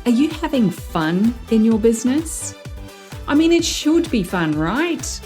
Are you having fun in your business? I mean, it should be fun, right?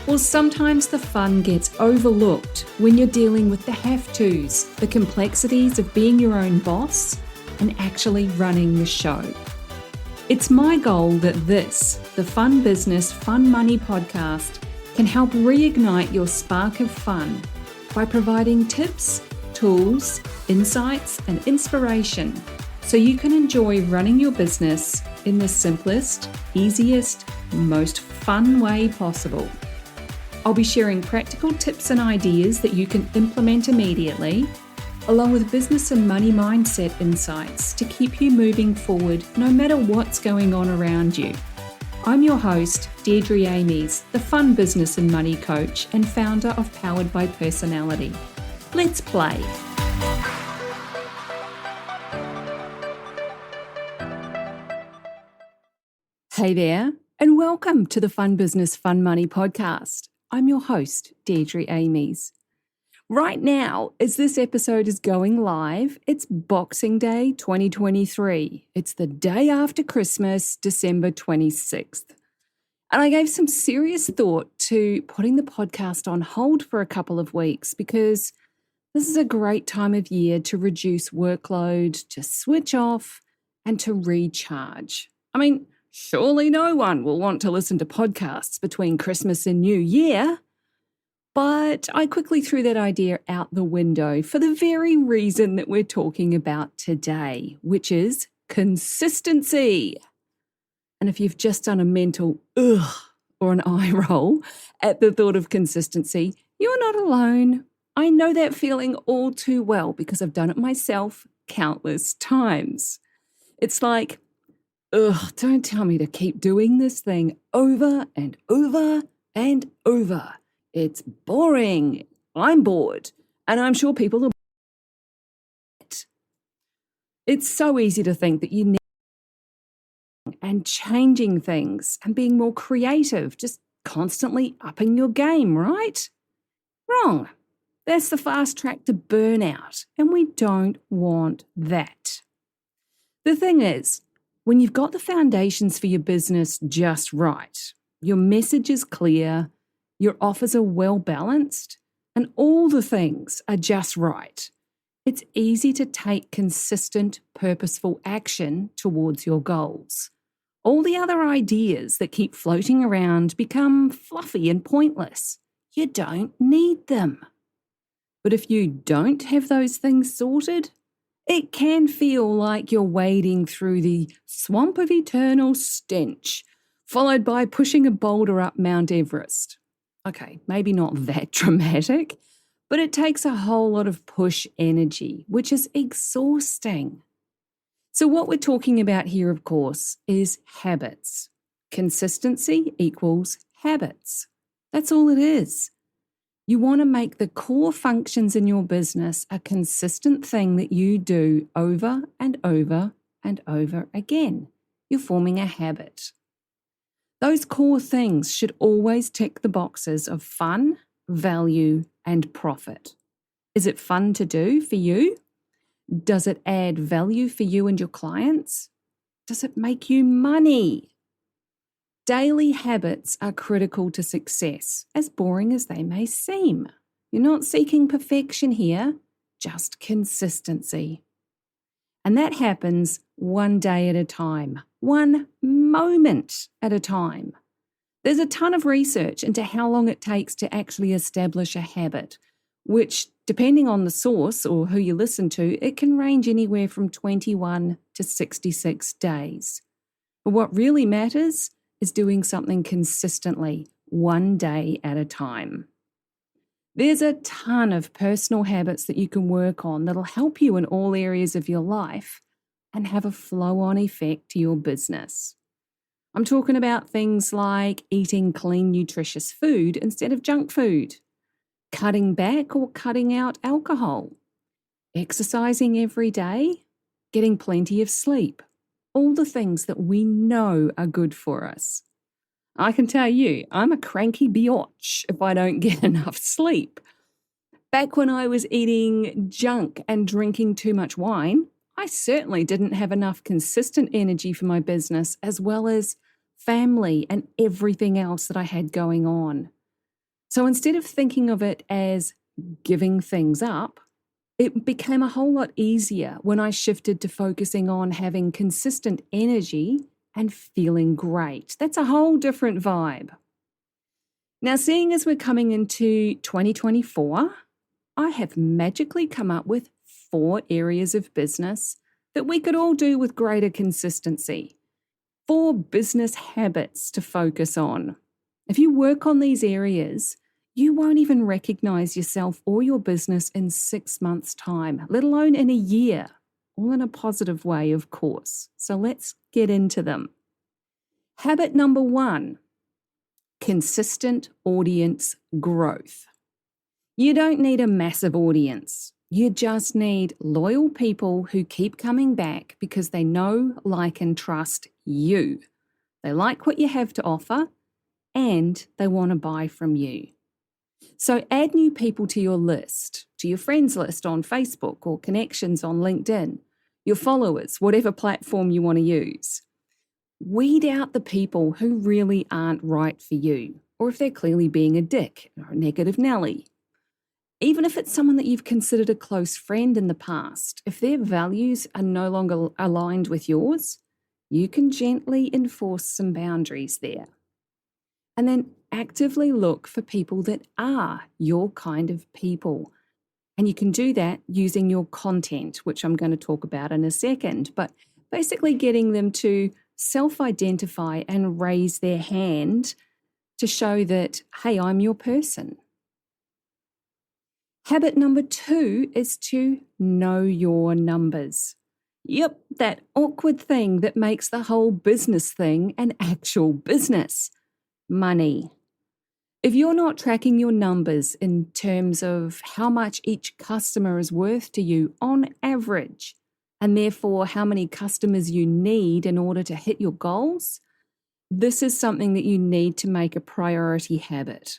Well, sometimes the fun gets overlooked when you're dealing with the have-tos, the complexities of being your own boss and actually running the show. It's my goal that this, the Fun Business, Fun Money podcast, can help reignite your spark of fun by providing tips, tools, insights, and inspiration so you can enjoy running your business in the simplest, easiest, most fun way possible. I'll be sharing practical tips and ideas that you can implement immediately, along with business and money mindset insights to keep you moving forward no matter what's going on around you. I'm your host, Deirdre Amies, the Fun Business and Money Coach and founder of Powered by Personality. Let's play. Hey there, and welcome to the Fun Business, Fun Money podcast. I'm your host, Deirdre Amies. Right now, as this episode is going live, it's Boxing Day 2023. It's the day after Christmas, December 26th. And I gave some serious thought to putting the podcast on hold for a couple of weeks because this is a great time of year to reduce workload, to switch off, and to recharge. I mean, surely no one will want to listen to podcasts between Christmas and New Year. But I quickly threw that idea out the window for the very reason that we're talking about today, which is consistency. And if you've just done a mental ugh or an eye roll at the thought of consistency, you're not alone. I know that feeling all too well because I've done it myself countless times. It's like, ugh, don't tell me to keep doing this thing over and over and over. It's boring. I'm bored. And I'm sure people are bored. It's so easy to think that you need and changing things and being more creative, just constantly upping your game, right? Wrong. That's the fast track to burnout, and we don't want that. The thing is, when you've got the foundations for your business just right, your message is clear, your offers are well balanced, and all the things are just right, it's easy to take consistent, purposeful action towards your goals. All the other ideas that keep floating around become fluffy and pointless. You don't need them. But if you don't have those things sorted, it can feel like you're wading through the swamp of eternal stench, followed by pushing a boulder up Mount Everest. Okay, maybe not that dramatic, but it takes a whole lot of push energy, which is exhausting. So what we're talking about here, of course, is habits. Consistency equals habits. That's all it is. You want to make the core functions in your business a consistent thing that you do over and over and over again. You're forming a habit. Those core things should always tick the boxes of fun, value, and profit. Is it fun to do for you? Does it add value for you and your clients? Does it make you money? Daily habits are critical to success, as boring as they may seem. You're not seeking perfection here, just consistency. And that happens one day at a time, one moment at a time. There's a ton of research into how long it takes to actually establish a habit, which, depending on the source or who you listen to, it can range anywhere from 21 to 66 days. But what really matters is doing something consistently, one day at a time. There's a ton of personal habits that you can work on that'll help you in all areas of your life and have a flow-on effect to your business. I'm talking about things like eating clean, nutritious food instead of junk food, cutting back or cutting out alcohol, exercising every day, getting plenty of sleep. All the things that we know are good for us. I can tell you, I'm a cranky biatch if I don't get enough sleep. Back when I was eating junk and drinking too much wine, I I certainly didn't have enough consistent energy for my business as well as family and everything else that I had going on. So instead of thinking of it as giving things up, it became a whole lot easier when I shifted to focusing on having consistent energy and feeling great. That's a whole different vibe. Now, seeing as we're coming into 2024, I have magically come up with 4 areas of business that we could all do with greater consistency. 4 business habits to focus on. If you work on these areas, you won't even recognize yourself or your business in 6 months' time, let alone in a year, all in a positive way, of course. So let's get into them. Habit number 1, consistent audience growth. You don't need a massive audience. You just need loyal people who keep coming back because they know, like, and trust you. They like what you have to offer and they want to buy from you. So add new people to your list, to your friends list on Facebook or connections on LinkedIn, your followers, whatever platform you want to use. Weed out the people who really aren't right for you, or if they're clearly being a dick or a negative Nelly. Even if it's someone that you've considered a close friend in the past, if their values are no longer aligned with yours, you can gently enforce some boundaries there. And then actively look for people that are your kind of people. And you can do that using your content, which I'm going to talk about in a second, but basically getting them to self-identify and raise their hand to show that, hey, I'm your person. Habit number 2 is to know your numbers. Yep, that awkward thing that makes the whole business thing an actual business. Money. If you're not tracking your numbers in terms of how much each customer is worth to you on average, and therefore how many customers you need in order to hit your goals, this is something that you need to make a priority habit.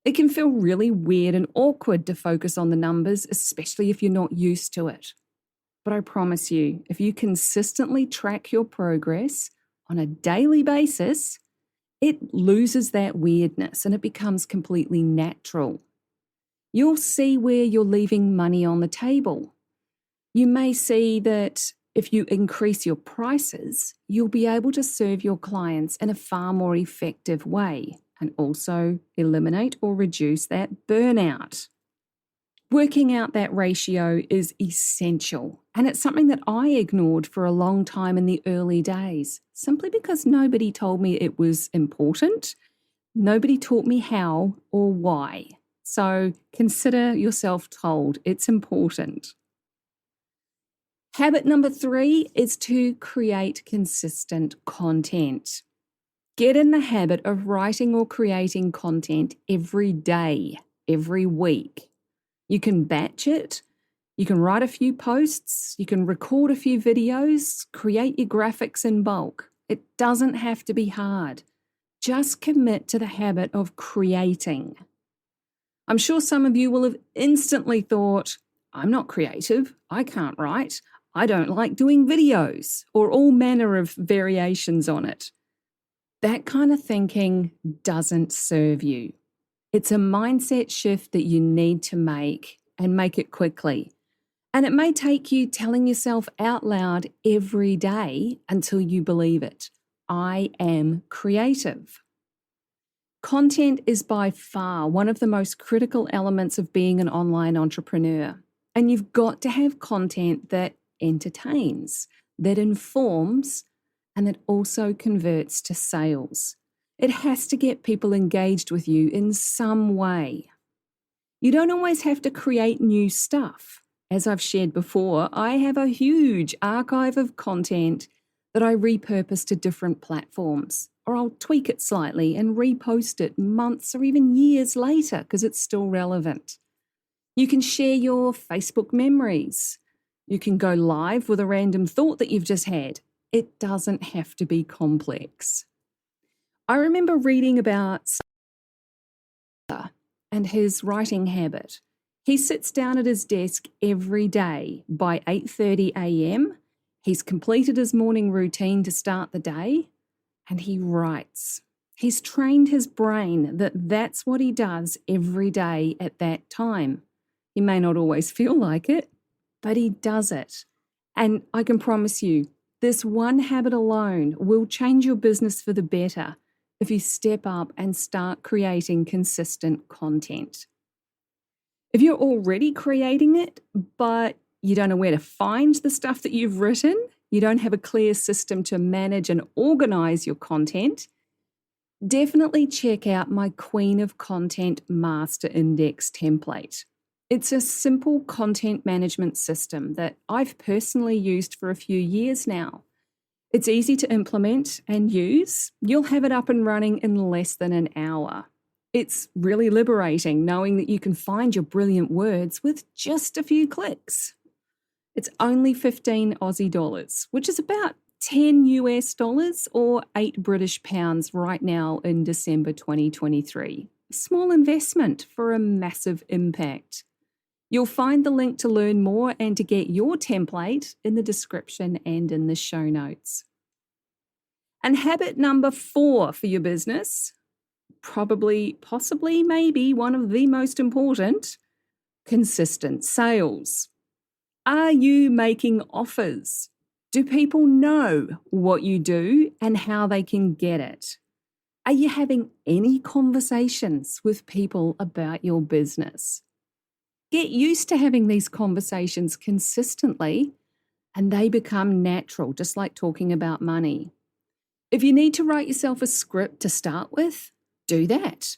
It can feel really weird and awkward to focus on the numbers, especially if you're not used to it. But I promise you, if you consistently track your progress on a daily basis, it loses that weirdness and it becomes completely natural. You'll see where you're leaving money on the table. You may see that if you increase your prices, you'll be able to serve your clients in a far more effective way and also eliminate or reduce that burnout. Working out that ratio is essential, and it's something that I ignored for a long time in the early days, simply because nobody told me it was important. Nobody taught me how or why. So consider yourself told it's important. Habit number 3 is to create consistent content. Get in the habit of writing or creating content every day, every week. You can batch it, you can write a few posts, you can record a few videos, create your graphics in bulk. It doesn't have to be hard. Just commit to the habit of creating. I'm sure some of you will have instantly thought, I'm not creative, I can't write, I don't like doing videos, or all manner of variations on it. That kind of thinking doesn't serve you. It's a mindset shift that you need to make, and make it quickly. And it may take you telling yourself out loud every day until you believe it. I am creative. Content is by far one of the most critical elements of being an online entrepreneur. And you've got to have content that entertains, that informs, and that also converts to sales. It has to get people engaged with you in some way. You don't always have to create new stuff. As I've shared before, I have a huge archive of content that I repurpose to different platforms, or I'll tweak it slightly and repost it months or even years later because it's still relevant. You can share your Facebook memories. You can go live with a random thought that you've just had. It doesn't have to be complex. I remember reading about and his writing habit. He sits down at his desk every day by 8:30 a.m. He's completed his morning routine to start the day, and he writes. He's trained his brain that that's what he does every day at that time. He may not always feel like it, but he does it. And I can promise you, this one habit alone will change your business for the better if you step up and start creating consistent content. If you're already creating it, but you don't know where to find the stuff that you've written, you don't have a clear system to manage and organize your content, definitely check out my Queen of Content Master Index template. It's a simple content management system that I've personally used for a few years now. It's easy to implement and use. You'll have it up and running in less than an hour. It's really liberating knowing that you can find your brilliant words with just a few clicks. It's only 15 Aussie dollars, which is about 10 US dollars or 8 British pounds right now in December 2023. A small investment for a massive impact. You'll find the link to learn more and to get your template in the description and in the show notes. And habit number 4 for your business, probably, possibly, maybe one of the most important, consistent sales. Are you making offers? Do people know what you do and how they can get it? Are you having any conversations with people about your business? Get used to having these conversations consistently, and they become natural, just like talking about money. If you need to write yourself a script to start with, do that.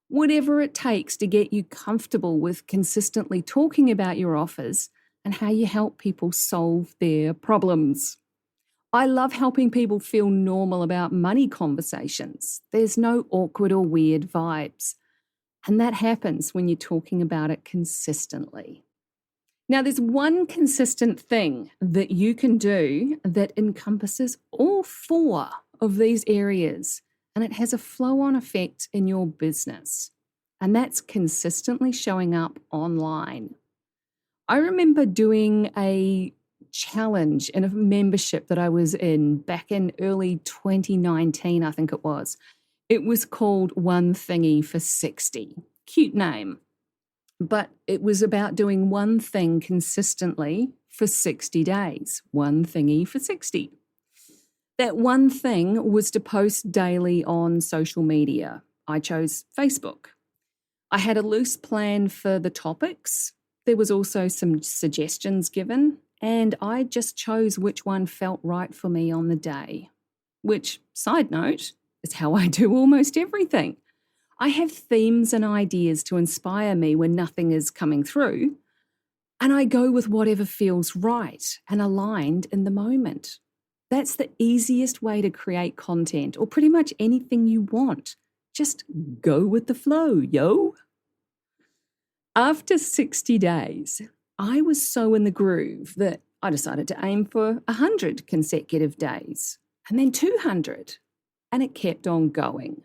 Whatever it takes to get you comfortable with consistently talking about your offers and how you help people solve their problems. I love helping people feel normal about money conversations. There's no awkward or weird vibes. And that happens when you're talking about it consistently. Now, there's one consistent thing that you can do that encompasses all 4 of these areas, and it has a flow-on effect in your business. And that's consistently showing up online. I remember doing a challenge in a membership that I was in back in early 2019, I think it was. It was called One Thingy for 60. Cute name. But it was about doing one thing consistently for 60 days. One thingy for 60. That one thing was to post daily on social media. I chose Facebook. I had a loose plan for the topics. There was also some suggestions given, and I just chose which one felt right for me on the day. Which, side note, is how I do almost everything. I have themes and ideas to inspire me when nothing is coming through, and I go with whatever feels right and aligned in the moment. That's the easiest way to create content or pretty much anything you want. Just go with the flow, yo. After 60 days, I was so in the groove that I decided to aim for 100 consecutive days and then 200. And it kept on going.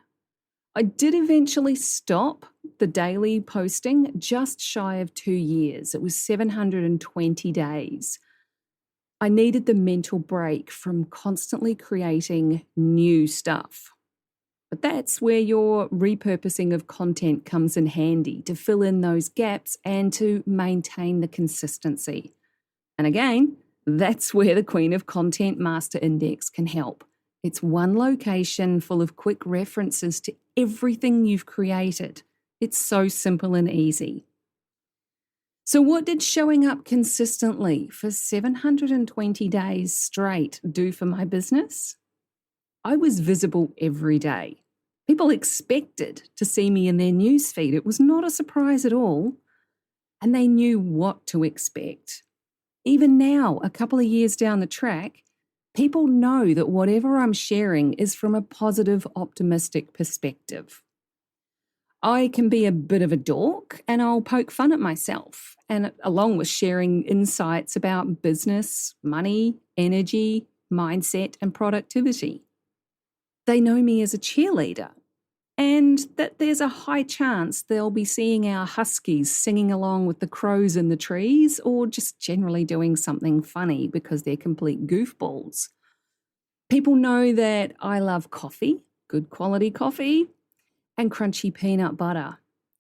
I did eventually stop the daily posting just shy of 2 years. It was 720 days. I needed the mental break from constantly creating new stuff. But that's where your repurposing of content comes in handy to fill in those gaps and to maintain the consistency. And again, that's where the Queen of Content Master Index can help. It's one location full of quick references to everything you've created. It's so simple and easy. So what did showing up consistently for 720 days straight do for my business? I was visible every day. People expected to see me in their newsfeed. It was not a surprise at all, and they knew what to expect. Even now, a couple of years down the track, people know that whatever I'm sharing is from a positive, optimistic perspective. I can be a bit of a dork and I'll poke fun at myself, and along with sharing insights about business, money, energy, mindset, and productivity. They know me as a cheerleader. and that there's a high chance they'll be seeing our huskies singing along with the crows in the trees or just generally doing something funny because they're complete goofballs. People know that I love coffee, good quality coffee, and crunchy peanut butter.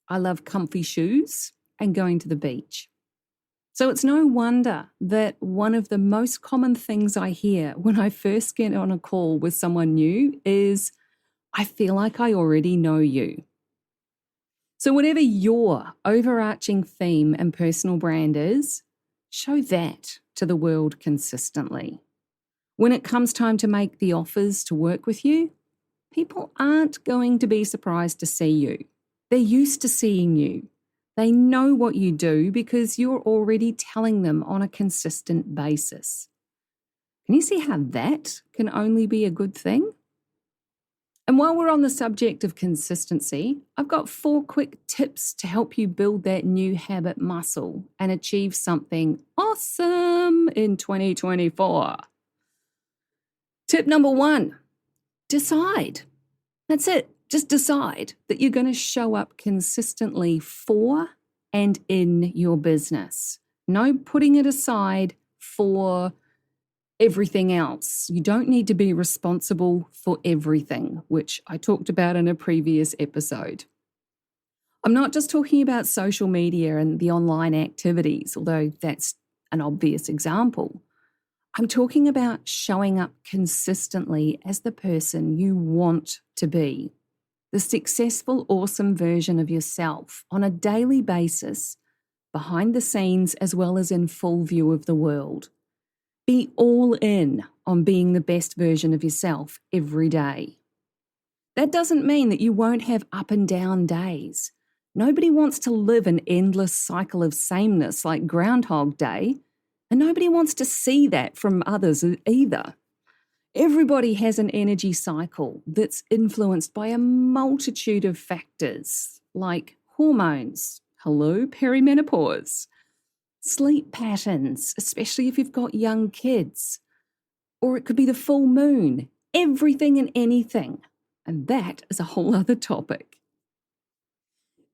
I love comfy shoes and going to the beach. So it's no wonder that one of the most common things I hear when I first get on a call with someone new is, I feel like I already know you. So whatever your overarching theme and personal brand is, show that to the world consistently. When it comes time to make the offers to work with you, people aren't going to be surprised to see you. They're used to seeing you. They know what you do because you're already telling them on a consistent basis. Can you see how that can only be a good thing? And while we're on the subject of consistency, I've got 4 quick tips to help you build that new habit muscle and achieve something awesome in 2024. Tip number 1, decide. That's it. Just decide that you're going to show up consistently for and in your business. No putting it aside for everything else. You don't need to be responsible for everything, which I talked about in a previous episode. I'm not just talking about social media and the online activities, although that's an obvious example. I'm talking about showing up consistently as the person you want to be. The successful, awesome version of yourself on a daily basis, behind the scenes as well as in full view of the world. Be all in on being the best version of yourself every day. That doesn't mean that you won't have up and down days. Nobody wants to live an endless cycle of sameness like Groundhog Day, and nobody wants to see that from others either. Everybody has an energy cycle that's influenced by a multitude of factors like hormones, perimenopause, sleep patterns, especially if you've got young kids, or it could be the full moon, everything and anything. And that is a whole other topic.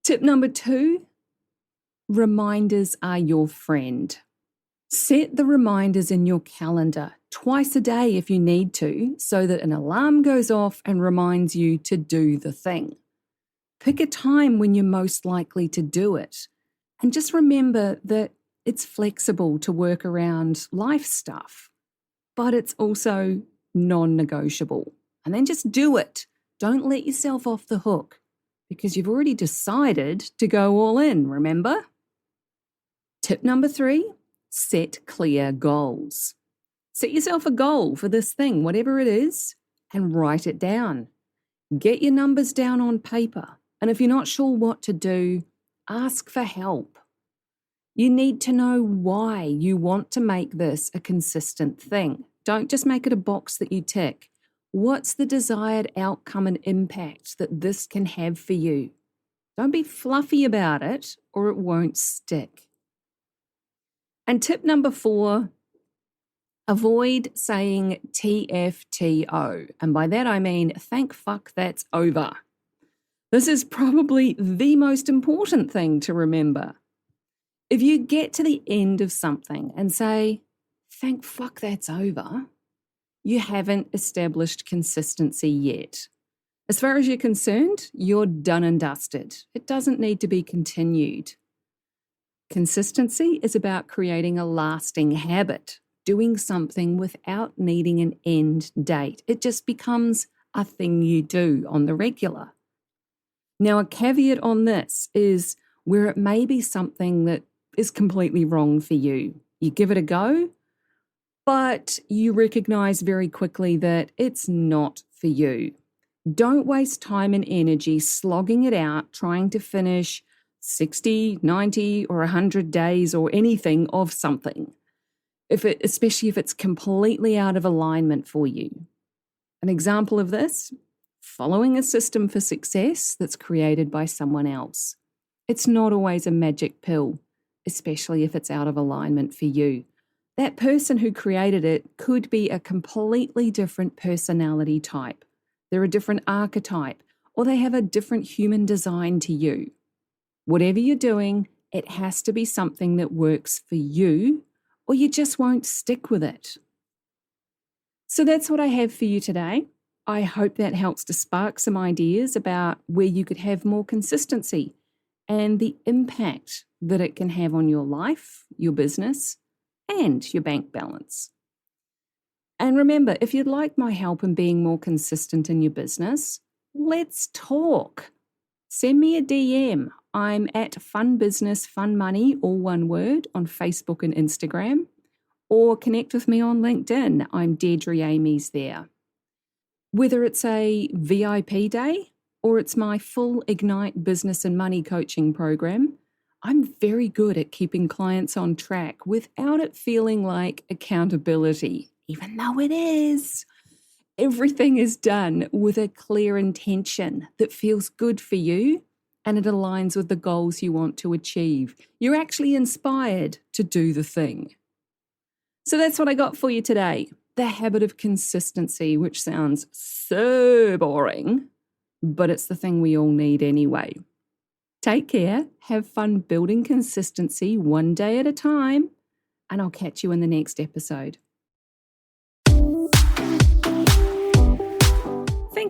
Tip number 2, reminders are your friend. Set the reminders in your calendar twice a day if you need to, so that an alarm goes off and reminds you to do the thing. Pick a time when you're most likely to do it. And just remember that it's flexible to work around life stuff, but it's also non-negotiable. And then just do it. Don't let yourself off the hook because you've already decided to go all in, remember? Tip number 3, set clear goals. Set yourself a goal for this thing, whatever it is, and write it down. Get your numbers down on paper. And if you're not sure what to do, ask for help. You need to know why you want to make this a consistent thing. Don't just make it a box that you tick. What's the desired outcome and impact that this can have for you? Don't be fluffy about it or it won't stick. And tip number 4, avoid saying TFTO. And by that I mean, thank fuck that's over. This is probably the most important thing to remember. If you get to the end of something and say, thank fuck that's over, you haven't established consistency yet. As far as you're concerned, you're done and dusted. It doesn't need to be continued. Consistency is about creating a lasting habit, doing something without needing an end date. It just becomes a thing you do on the regular. Now, a caveat on this is where it may be something that is completely wrong for you. You give it a go, but you recognize very quickly that it's not for you. Don't waste time and energy slogging it out, trying to finish 60, 90, or 100 days or anything of something, especially if it's completely out of alignment for you. An example of this, following a system for success that's created by someone else. It's not always a magic pill, especially if it's out of alignment for you. That person who created it could be a completely different personality type. They're a different archetype, or they have a different human design to you. Whatever you're doing, it has to be something that works for you, or you just won't stick with it. So that's what I have for you today. I hope that helps to spark some ideas about where you could have more consistency and the impact that it can have on your life, your business, and your bank balance. And remember, if you'd like my help in being more consistent in your business, let's talk. Send me a DM. I'm at Fun Business Fun Money, all one word, on Facebook and Instagram. Or connect with me on LinkedIn. I'm Deirdre Amies there. Whether it's a VIP day or it's my full Ignite Business and Money coaching program, I'm very good at keeping clients on track without it feeling like accountability, even though it is. Everything is done with a clear intention that feels good for you and it aligns with the goals you want to achieve. You're actually inspired to do the thing. So that's what I got for you today. The habit of consistency, which sounds so boring, but it's the thing we all need anyway. Take care, have fun building consistency one day at a time, and I'll catch you in the next episode.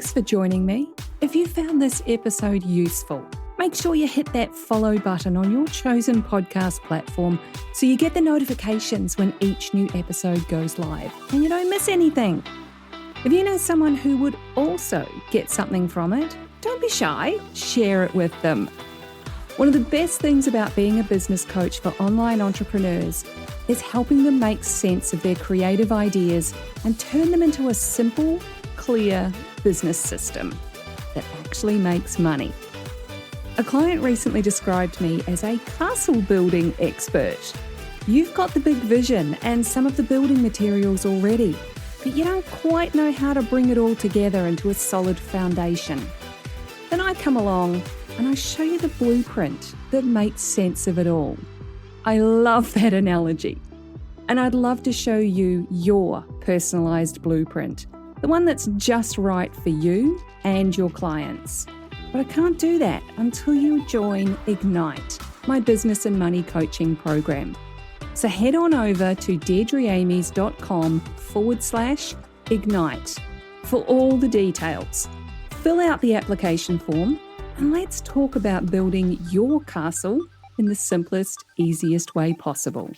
Thanks for joining me. If you found this episode useful, make sure you hit that follow button on your chosen podcast platform so you get the notifications when each new episode goes live and you don't miss anything. If you know someone who would also get something from it, don't be shy, share it with them. One of the best things about being a business coach for online entrepreneurs is helping them make sense of their creative ideas and turn them into a simple, clear business system that actually makes money. A client recently described me as a castle building expert. You've got the big vision and some of the building materials already, but you don't quite know how to bring it all together into a solid foundation. Then I come along and I show you the blueprint that makes sense of it all. I love that analogy. And I'd love to show you your personalized blueprint, the one that's just right for you and your clients. But I can't do that until you join Ignite, my business and money coaching program. So head on over to deirdreamies.com/ignite for all the details. Fill out the application form and let's talk about building your castle in the simplest, easiest way possible.